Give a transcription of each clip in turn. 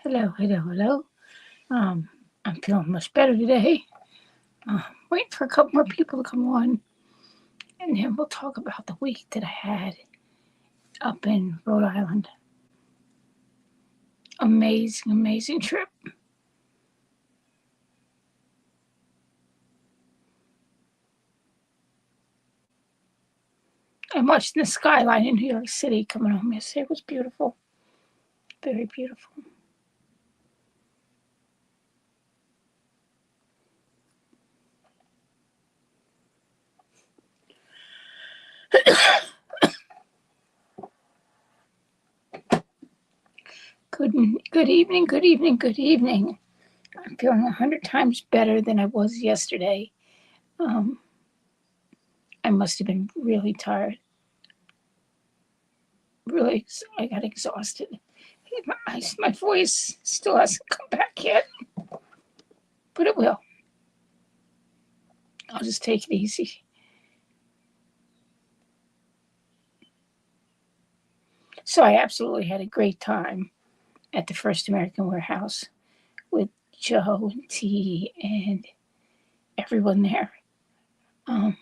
Hello, hello, hello. Um, I'm feeling much better today. Waiting for a couple more people to come on, and then we'll talk about the week that I had up in Rhode Island. Amazing, amazing trip. I'm watching the skyline in New York City coming home yesterday. It was beautiful, very beautiful. Good, good evening, good evening, good evening. I'm feeling 100 times better than I was yesterday. Um, I must have been really tired. Really, I got exhausted. My voice still hasn't come back yet, but it will. I'll just take it easy. So I absolutely had a great time at the First American Warehouse with Joe and T and everyone there. Um,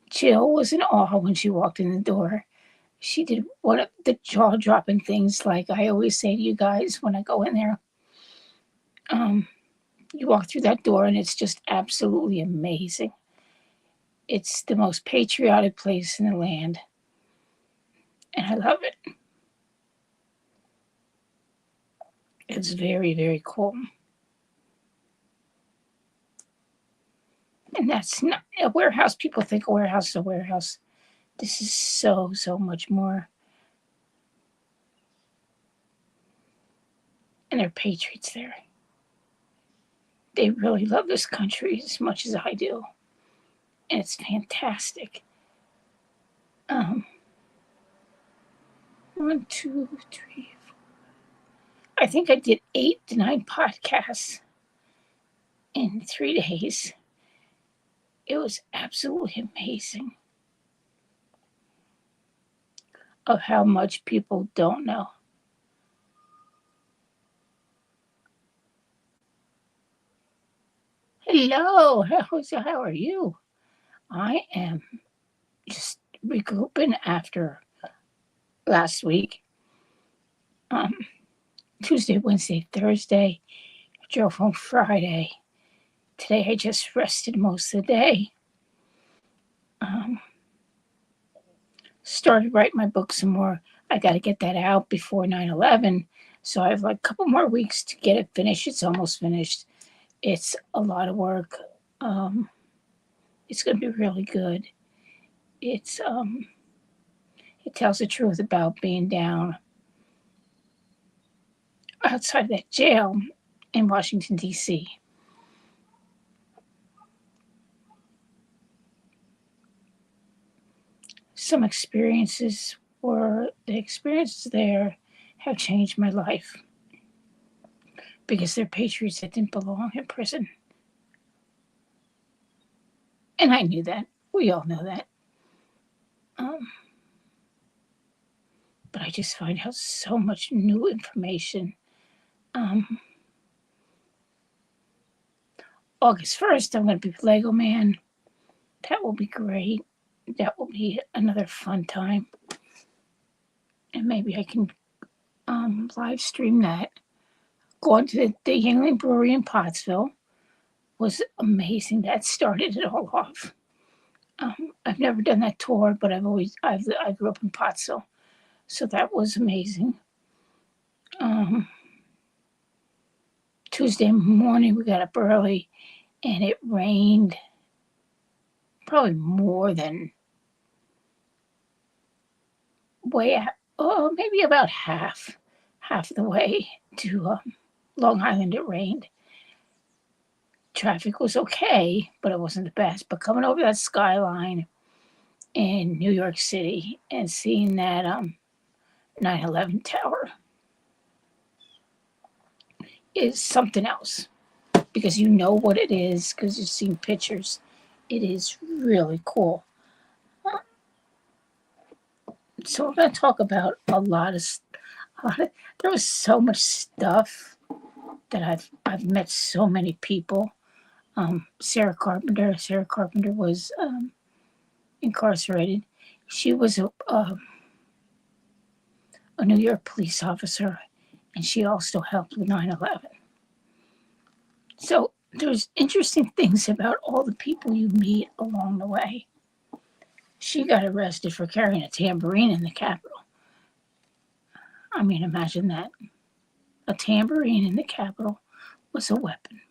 Jill was in awe when she walked in the door. She did one of the jaw dropping things, like I always say to you guys when I go in there. Um, you walk through that door and it's just absolutely amazing. It's the most patriotic place in the land, and I love it. It's very, very cool. And that's not a warehouse. People think a warehouse is a warehouse. This is so, so much more. And they're patriots there. They really love this country as much as I do. And it's fantastic. Um, 1, 2, 3, 4. I think I did 8 to 9 podcasts in 3 days. It was absolutely amazing of how much people don't know. Hello, how are you? I am just regrouping after last week. Um, Tuesday, Wednesday, Thursday. I drove home Friday. Today I just rested most of the day. Um, Started writing my book some more. I got to get that out before 9/11. So I have like a couple more weeks to get it finished. It's almost finished. It's a lot of work. Um, it's going to be really good. It's it tells the truth about being down outside that jail in Washington D.C. Some experiences were the experiences there have changed my life because they're patriots that didn't belong in prison. And I knew that. We all know that. Um, but I just find out so much new information. Um, August 1st, I'm going to be with Lego Man. That will be great. That will be another fun time. And maybe I can live stream that. Going to the Yuengling Brewery in Pottsville was amazing. That started it all off. I've never done that tour, but I grew up in Pottsville, so that was amazing. Um, Tuesday morning we got up early, and it rained probably more than way out, oh, maybe about half the way to Long Island. It rained. Traffic was okay, but it wasn't the best. But coming over that skyline in New York City and seeing that 9/11 tower is something else, because you know what it is because you've seen pictures. It is really cool. So we're going to talk about a lot of there was so much stuff that I've met so many people. Sarah Carpenter. Sarah Carpenter was incarcerated. She was a New York police officer, and she also helped with 9/11. So there's interesting things about all the people you meet along the way. She got arrested for carrying a tambourine in the Capitol. I mean, imagine that. A tambourine in the Capitol was a weapon.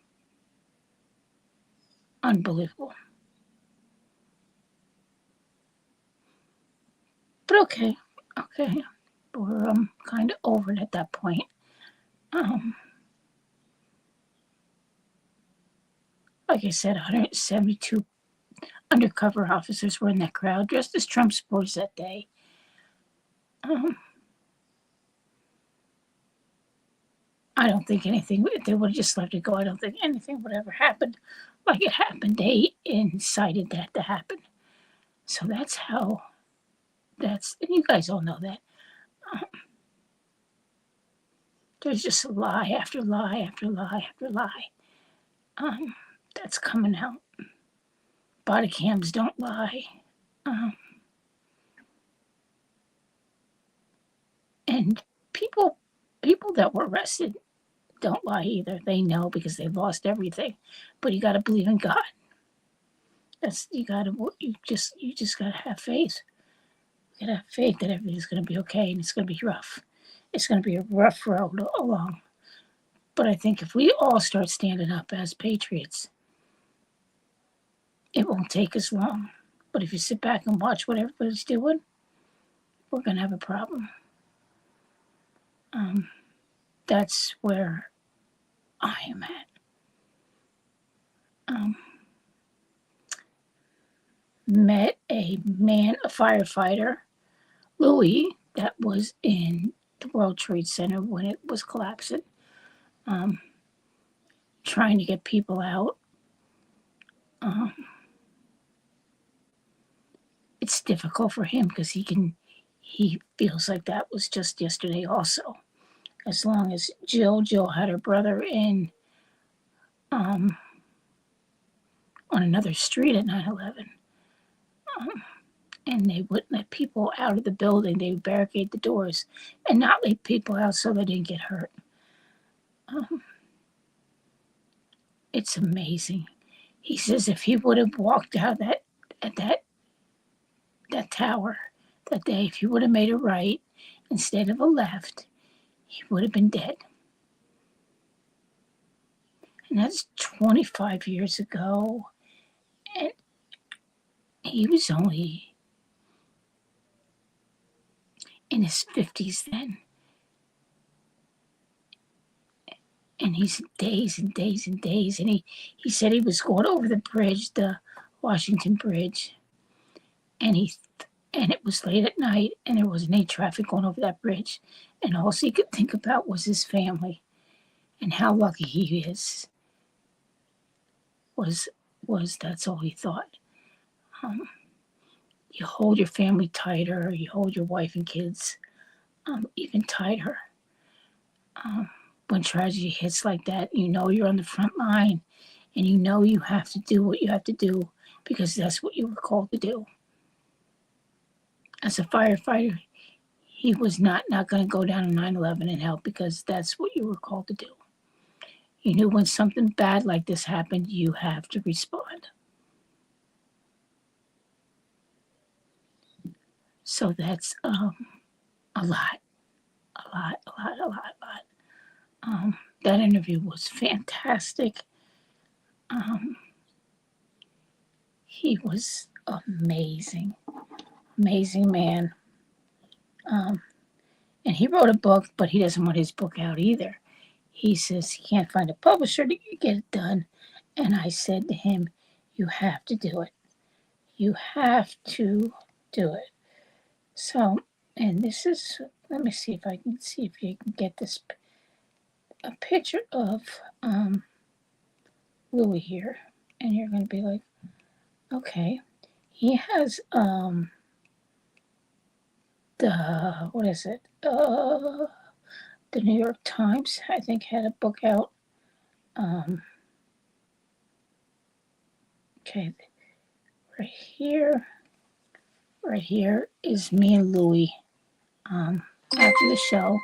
Unbelievable. But okay, we're kind of over it at that point. Um, like I said, 172 undercover officers were in that crowd, dressed as Trump supporters that day. I don't think anything, if they would have just let it go, I don't think anything would ever happen like it happened. They incited that to happen. So that's how, and you guys all know that. There's just lie after lie after lie after lie. That's coming out. Body cams don't lie. And people that were arrested don't lie either. They know because they lost everything. But you got to believe in God. You just got to have faith. You got to have faith that everything's going to be okay, and it's going to be rough. It's going to be a rough road along. But I think if we all start standing up as patriots, it won't take us long. But if you sit back and watch what everybody's doing, we're going to have a problem. That's where I am at. Met a firefighter, Louis, that was in the World Trade Center when it was collapsing, trying to get people out. It's difficult for him because he feels like that was just yesterday also. As long as Jill had her brother in on another street at 9/11, and they wouldn't let people out of the building. They would barricade the doors and not let people out so they didn't get hurt. It's amazing. He says if he would have walked out that tower that day, if he would have made a right instead of a left, he would have been dead. And that's 25 years ago. And he was only in his 50s then. And he's days and days and days. And he said he was going over the bridge, the Washington Bridge. And it was late at night, and there wasn't any traffic going over that bridge. And all he could think about was his family and how lucky he is. That's all he thought. You hold your family tighter, you hold your wife and kids even tighter. When tragedy hits like that, you know you're on the front line, and you know you have to do what you have to do because that's what you were called to do. As a firefighter, he was not going to go down on 9/11 and help because that's what you were called to do. You knew when something bad like this happened, you have to respond. So that's a lot. That interview was fantastic. He was amazing man. And he wrote a book, but he doesn't want his book out either. He says he can't find a publisher to get it done. And I said to him, you have to do it. You have to do it. So, and this is, let me see if you can get this, a picture of Louis here. And you're going to be like, okay. He has what is it? the New York Times, I think, had a book out. Okay, right here is me and Louie. After the show,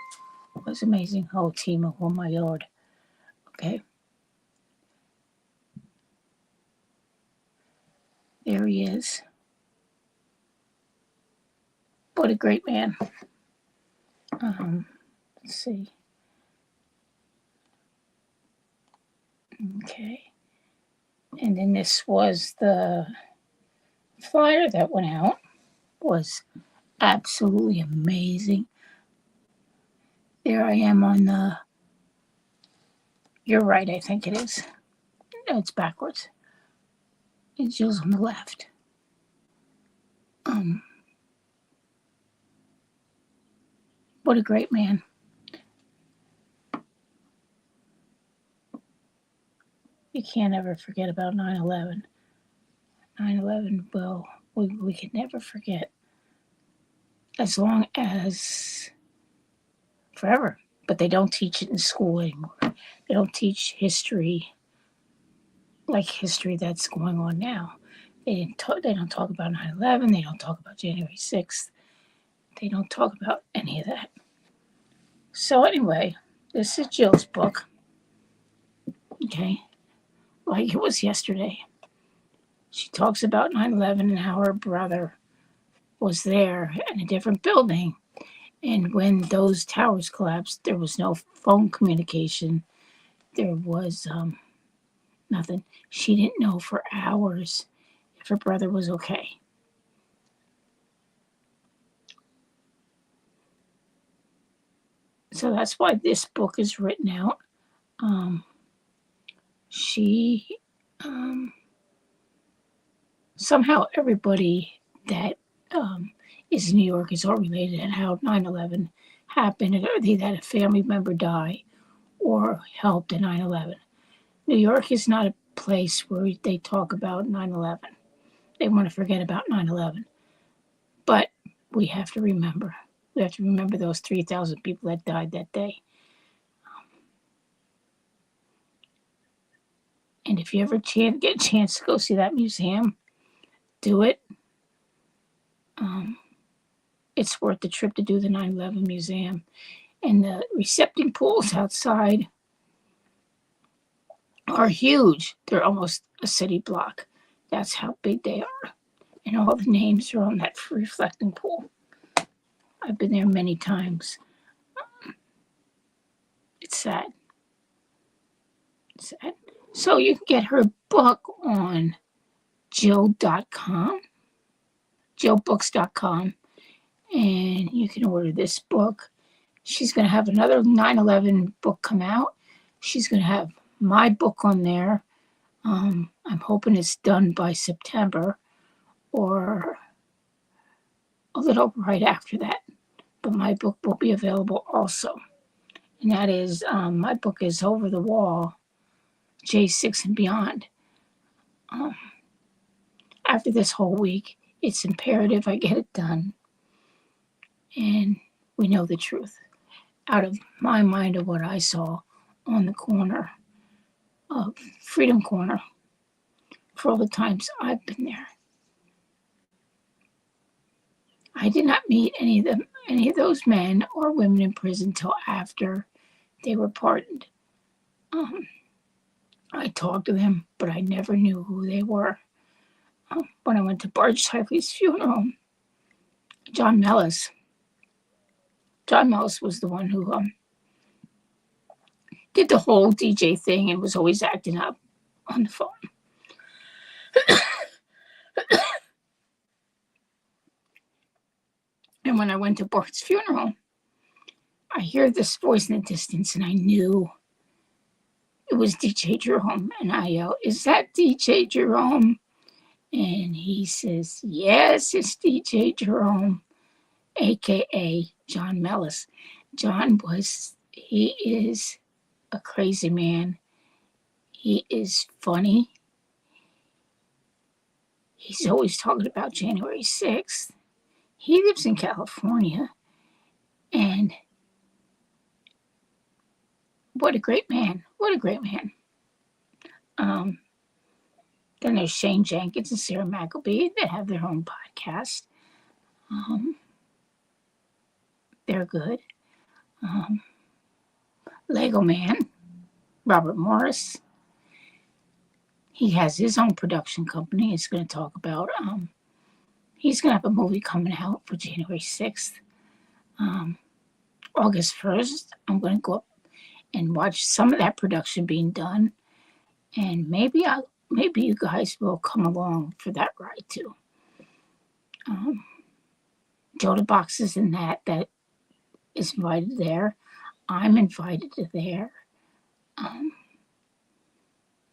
it was amazing. Oh, Timo, oh my lord. Okay. There he is. What a great man. Let's see. Okay. And then this was the flyer that went out. Was absolutely amazing. There I am on the. You're right, I think it is. No, it's backwards. And Jill's on the left. What a great man. You can't ever forget about 9/11. 9/11, well, we can never forget. As long as forever. But they don't teach it in school anymore. They don't teach history like history that's going on now. They don't talk about 9/11. They don't talk about January 6th. They don't talk about any of that. So anyway, this is Jill's book. Okay, like it was yesterday. She talks about 9/11 and how her brother was there in a different building. And when those towers collapsed, there was no phone communication. There was nothing. She didn't know for hours if her brother was okay. So that's why this book is written out. Somehow everybody that is in New York is all related and how 9/11 happened, or they had a family member die or helped in 9/11. New York is not a place where they talk about 9/11. They want to forget about 9/11. But we have to remember. We have to remember those 3,000 people that died that day. And if you ever get a chance to go see that museum, do it. It's worth the trip to do the 9/11 museum. And the reception pools outside are huge. They're almost a city block. That's how big they are. And all the names are on that reflecting pool. I've been there many times. It's sad. It's sad. So you can get her book on Jill.com, JillBooks.com, and you can order this book. She's going to have another 9/11 book come out. She's going to have my book on there. I'm hoping it's done by September or a little right after that. But my book will be available also. And that is, my book is Over the Wall, J6 and Beyond. After this whole week, it's imperative I get it done. And we know the truth. Out of my mind of what I saw on the corner of Freedom Corner for all the times I've been there. I did not meet any of those men or women in prison till after they were pardoned. I talked to them, but I never knew who they were. When I went to Bart Shifley's funeral, John Mellis was the one who did the whole DJ thing and was always acting up on the phone. And when I went to Bart's funeral, I hear this voice in the distance, and I knew it was DJ Jerome. And I yell, "Is that DJ Jerome?" And he says, "Yes, it's DJ Jerome, a.k.a. John Mellis." He is a crazy man. He is funny. He's always talking about January 6th. He lives in California, and What a great man. What a great man. Then there's Shane Jenkins and Sarah McElbee. They have their own podcast. They're good. Lego Man, Robert Morris. He has his own production company. He's going to talk about, he's going to have a movie coming out for January 6th. August 1st, I'm going to go up and watch some of that production being done. And maybe you guys will come along for that ride too. Joda Box is in that is invited there. I'm invited to there.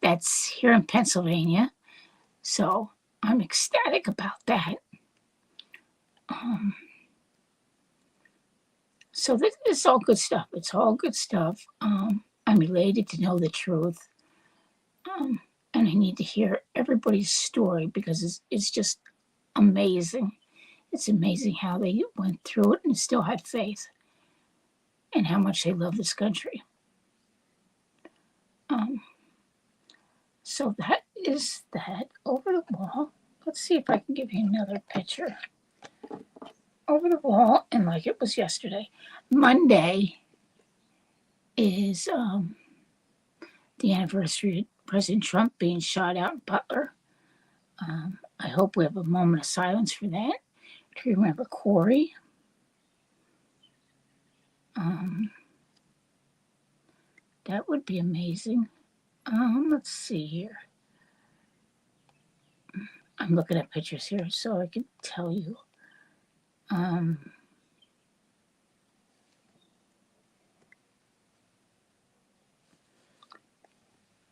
That's here in Pennsylvania, so I'm ecstatic about that. So this is all good stuff. It's all good stuff. I'm elated to know the truth, and I need to hear everybody's story because it's just amazing. It's amazing how they went through it and still had faith, and how much they love this country. So that is that. Over the wall. Let's see if I can give you another picture. Over the wall, and like it was yesterday. Monday is the anniversary of President Trump being shot out in Butler. I hope we have a moment of silence for that to remember Corey. That would be amazing. Let's see here. I'm looking at pictures here so I can tell you.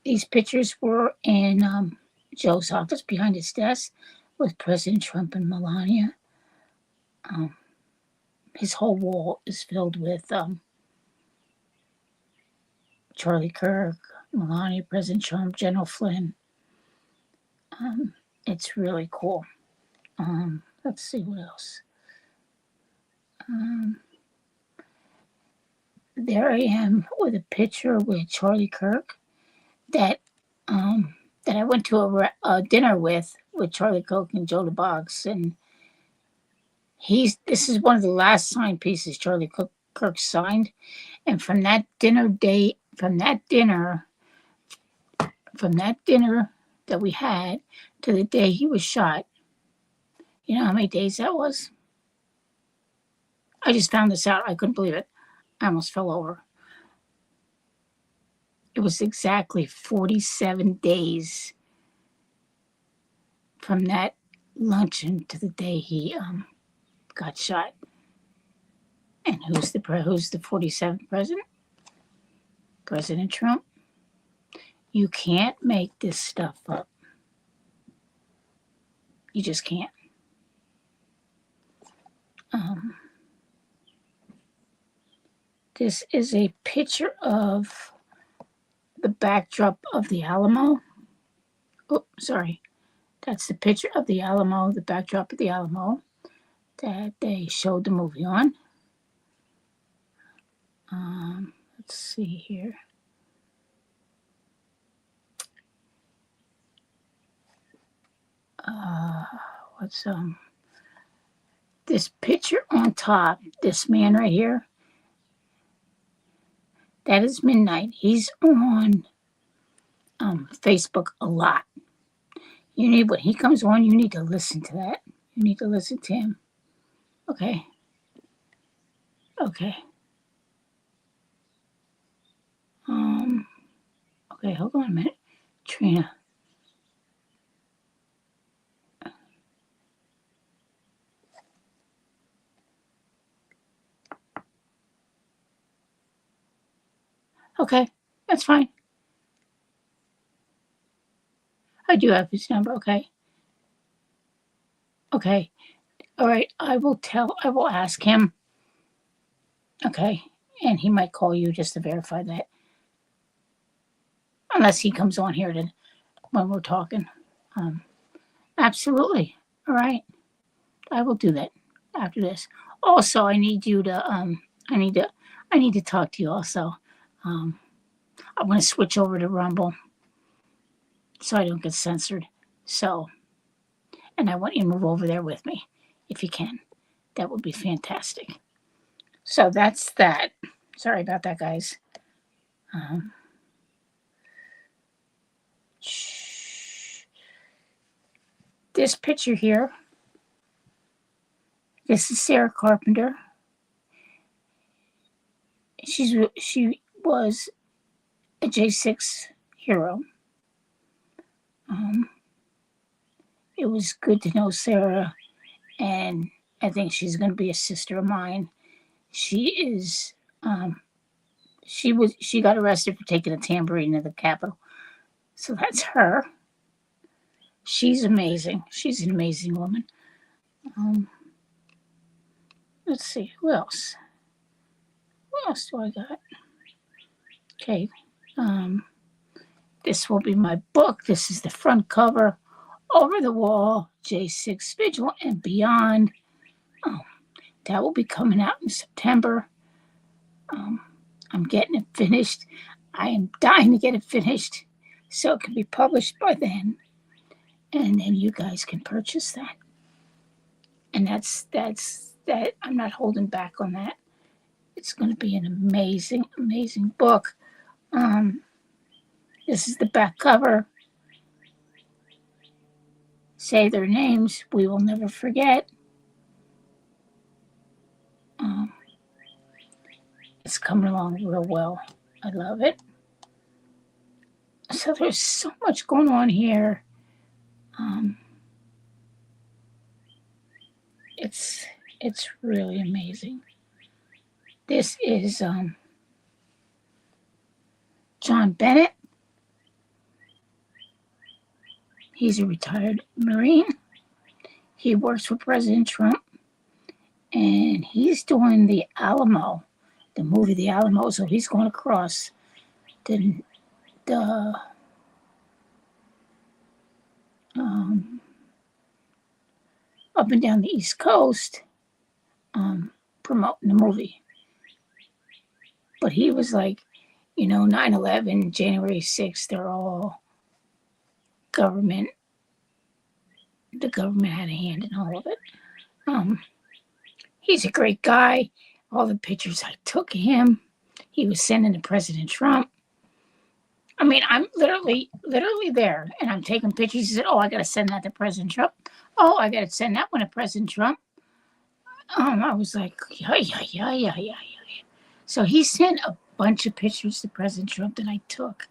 These pictures were in Joe's office behind his desk with President Trump and Melania. His whole wall is filled with Charlie Kirk, Melania, President Trump, General Flynn. It's really cool. Let's see what else. There I am with a picture with Charlie Kirk that I went to a dinner with Charlie Kirk and Joe DeBox, and this is one of the last signed pieces Charlie Kirk signed, and from that dinner that we had to the day he was shot, you know how many days that was? I just found this out. I couldn't believe it. I almost fell over. It was exactly 47 days from that luncheon to the day he got shot. And who's the 47th president? President Trump. You can't make this stuff up. You just can't. This is a picture of the backdrop of the Alamo. Oh, sorry. That's the picture of the Alamo, the backdrop of the Alamo that they showed the movie on. Let's see here. What's this picture on top? This man right here. That is Midnight. He's on Facebook a lot. When he comes on, you need to listen to that. You need to listen to him. Okay. Okay, hold on a minute. Trina. Okay, that's fine. I do have his number, okay. Okay. All right, I will ask him. Okay, and he might call you just to verify that. Unless he comes on here when we're talking. Absolutely. All right. I will do that after this. Also, I need you to I need to talk to you also. I'm going to switch over to Rumble so I don't get censored. So, and I want you to move over there with me if you can. That would be fantastic. So that's that. Sorry about that, guys. This picture here, this is Sarah Carpenter. She was a J6 hero. It was good to know Sarah, and I think she's going to be a sister of mine. She is. She got arrested for taking a tambourine to the Capitol, so that's her. She's amazing. She's an amazing woman. Let's see, who else? What else do I got? Okay. This will be my book. This is the front cover. Over the Wall, J6 Vigil and Beyond. That will be coming out in September. I'm getting it finished. I am dying to get it finished so it can be published by then. And then you guys can purchase that. And that's that. I'm not holding back on that. It's going to be an amazing, amazing book. This is the back cover. Say their names. We will never forget. It's coming along real well. I love it. So there's so much going on here. It's really amazing. This is John Bennett. He's a retired Marine. He works for President Trump, and he's doing the Alamo, the movie The Alamo. So he's going across the up and down the East Coast, promoting the movie. But he was like, 9/11, January 6th, they're all government. The government had a hand in all of it. He's a great guy. All the pictures I took of him, he was sending to President Trump. I mean, I'm literally there, and I'm taking pictures. He said, "Oh, I got to send that to President Trump. Oh, I got to send that one to President Trump." I was like, yeah. So he sent a bunch of pictures to President Trump that I took.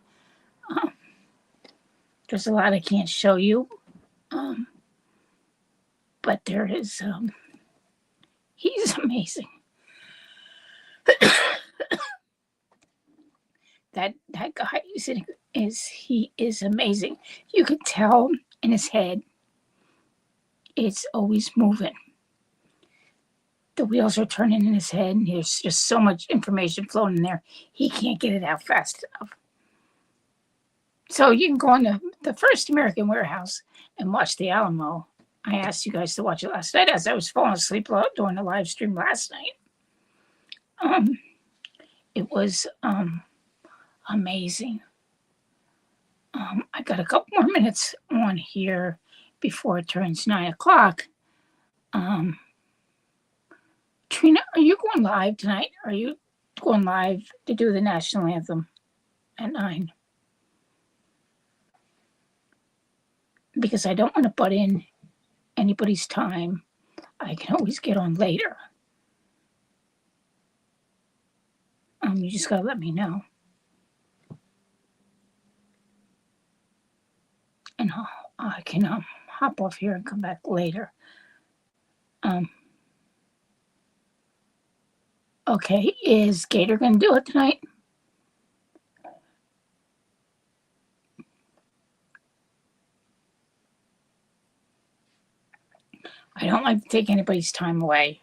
There's a lot I can't show you, but there is. He's amazing. that guy is amazing. You could tell in his head, it's always moving. The wheels are turning in his head, and there's just so much information flowing in there. He can't get it out fast enough. So you can go on the First American Warehouse and watch The Alamo. I asked you guys to watch it last night as I was falling asleep during the live stream last night. It was amazing. I got a couple more minutes on here before it turns 9:00. Trina, are you going live tonight? Are you going live to do the national anthem at 9? Because I don't want to butt in anybody's time. I can always get on later. You just gotta let me know. And I can hop off here and come back later. Okay, is Gator gonna do it tonight? I don't like to take anybody's time away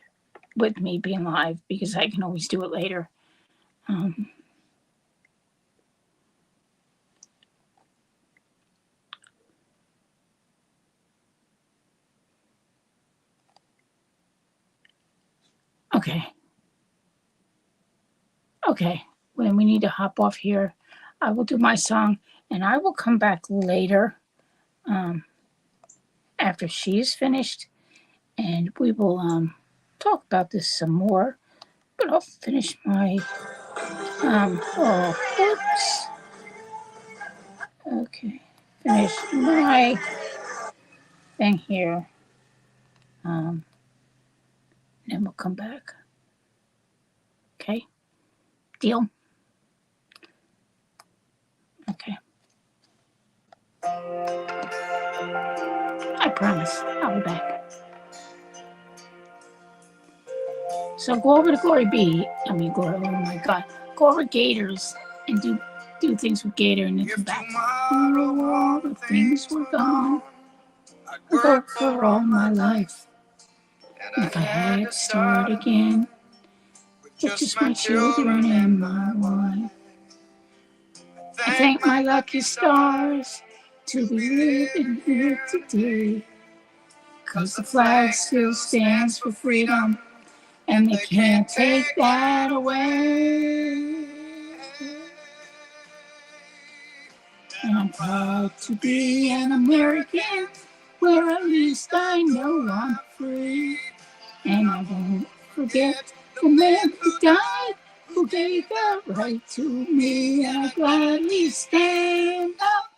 with me being live because I can always do it later. Okay. When we need to hop off here, I will do my song, and I will come back later after she's finished, and we will talk about this some more. But I'll finish my oops. Okay, finish my thing here. Then we'll come back. Okay, deal. Okay. I promise I'll be back. So go over to Glory B. I mean, Glory. Oh my God. Go over Gators and do things with Gator and then come back. All the things were gone. I worked for all my life. And if I had to start again with just my children and my wife, I thank my lucky stars to be living here today. 'Cause the flag still stands for freedom, and they can't take that away. And I'm proud to be an American, where at least I know I'm free. And I won't forget the man who died, who gave that right to me. And I gladly stand up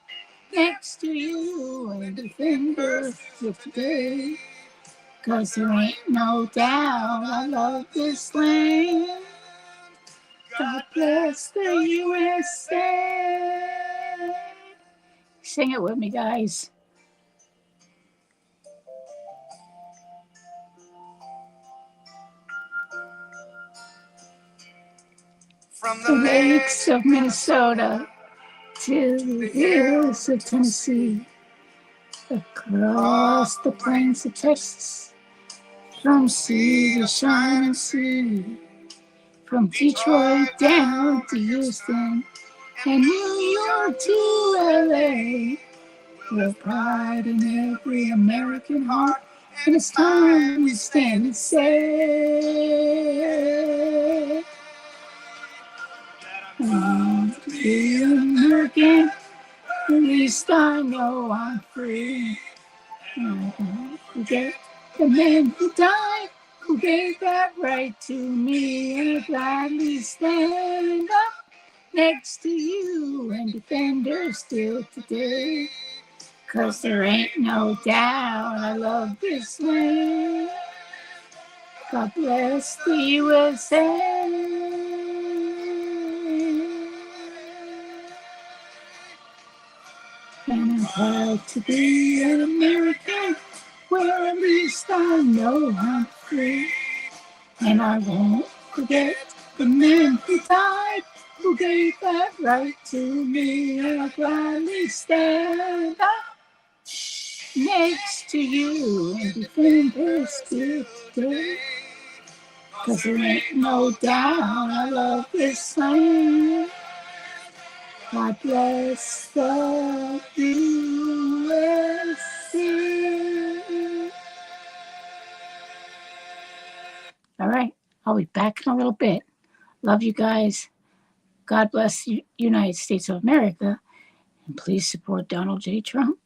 next to you and defend Earth till today. 'Cause there ain't no doubt I love this land. God bless the USA. Sing it with me, guys. From the lakes of Minnesota to the hills of Tennessee, across the plains of Texas, from sea to shining sea, from Detroit down to Houston and New York to LA, with pride in every American heart, and it's time we stand and say, I want to be an American, at least I know I'm free. And I don't forget the man who died, who gave that right to me. And I gladly stand up next to you and defend her still today. 'Cause there ain't no doubt I love this land. God bless the USA. And I'm proud to be an American, where at least I know I'm free. And I won't forget the men who died, who gave that right to me. And I gladly stand up next to you and defend her still today. 'Cause there ain't no doubt I love this land. God bless the USA. All right, I'll be back in a little bit. Love you guys. God bless the United States of America. And please support Donald J. Trump.